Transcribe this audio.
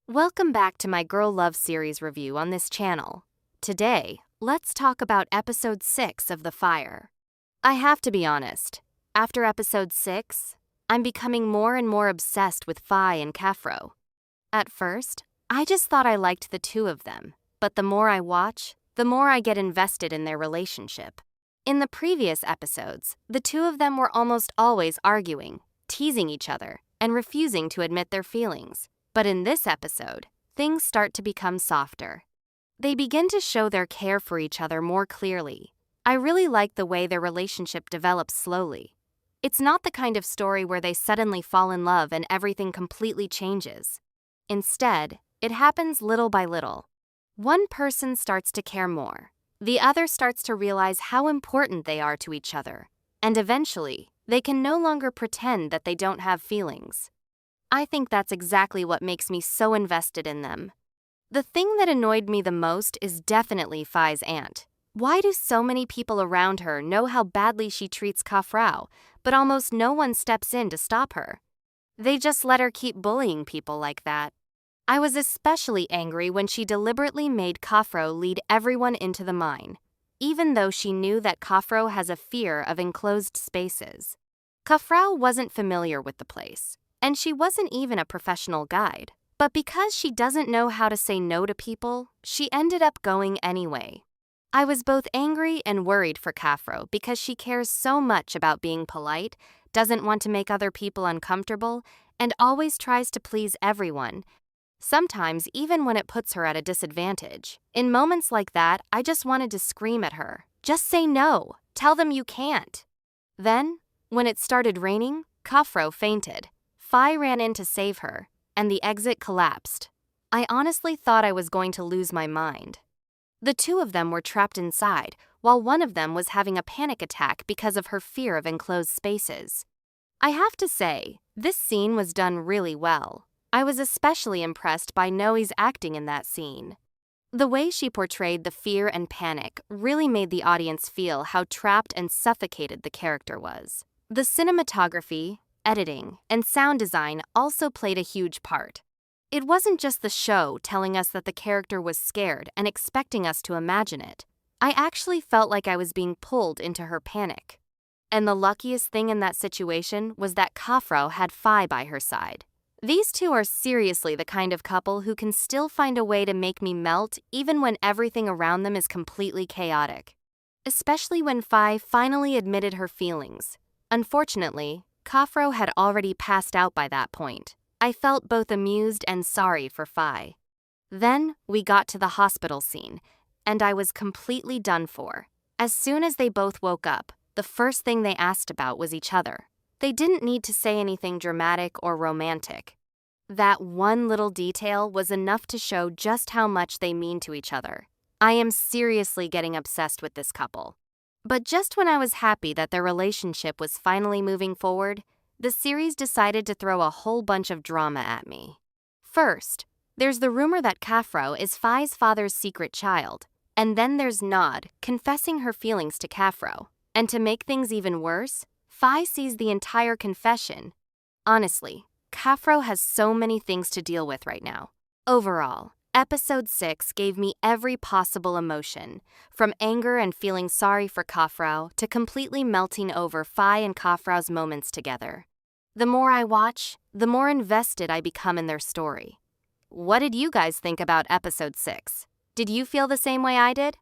Welcome back to my Girl Love series review on this channel. Today, let's talk about episode 6 of The Fire. I have to be honest, after episode 6, I'm becoming more and more obsessed with Fai and Kaphrao. At first, I just thought I liked the two of them, but the more I watch, the more I get invested in their relationship. In the previous episodes, the two of them were almost always arguing, teasing each other, and refusing to admit their feelings. But in this episode, things start to become softer. They begin to show their care for each other more clearly. I really like the way their relationship develops slowly. It's not the kind of story where they suddenly fall in love and everything completely changes. Instead, it happens little by little. One person starts to care more. The other starts to realize how important they are to each other. And eventually, they can no longer pretend that they don't have feelings. I think that's exactly what makes me so invested in them. The thing that annoyed me the most is definitely Fai's aunt. Why do so many people around her know how badly she treats Kaphrao, but almost no one steps in to stop her? They just let her keep bullying people like that. I was especially angry when she deliberately made Kaphrao lead everyone into the mine, even though she knew that Kaphrao has a fear of enclosed spaces. Kaphrao wasn't familiar with the place, and she wasn't even a professional guide. But because she doesn't know how to say no to people, she ended up going anyway. I was both angry and worried for Kaphrao because she cares so much about being polite, doesn't want to make other people uncomfortable, and always tries to please everyone, sometimes even when it puts her at a disadvantage. In moments like that, I just wanted to scream at her. Just say no. Tell them you can't. Then, when it started raining, Kaphrao fainted. Fai ran in to save her, and the exit collapsed. I honestly thought I was going to lose my mind. The two of them were trapped inside, while one of them was having a panic attack because of her fear of enclosed spaces. I have to say, this scene was done really well. I was especially impressed by Noe's acting in that scene. The way she portrayed the fear and panic really made the audience feel how trapped and suffocated the character was. The cinematography, editing, and sound design also played a huge part. It wasn't just the show telling us that the character was scared and expecting us to imagine it. I actually felt like I was being pulled into her panic. And the luckiest thing in that situation was that Kaphrao had Fai by her side. These two are seriously the kind of couple who can still find a way to make me melt even when everything around them is completely chaotic. Especially when Fai finally admitted her feelings. Unfortunately, Kaphrao had already passed out by that point. I felt both amused and sorry for Fai. Then we got to the hospital scene, and I was completely done for. As soon as they both woke up, the first thing they asked about was each other. They didn't need to say anything dramatic or romantic. That one little detail was enough to show just how much they mean to each other. I am seriously getting obsessed with this couple. But just when I was happy that their relationship was finally moving forward, the series decided to throw a whole bunch of drama at me. First, there's the rumor that Kaphrao is Fai's father's secret child, and then there's Nod confessing her feelings to Kaphrao. And to make things even worse, Fai sees the entire confession. Honestly, Kaphrao has so many things to deal with right now. Overall, Episode 6 gave me every possible emotion, from anger and feeling sorry for Kaphrao to completely melting over Fai and Kapphrao's moments together. The more I watch, the more invested I become in their story. What did you guys think about Episode 6? Did you feel the same way I did?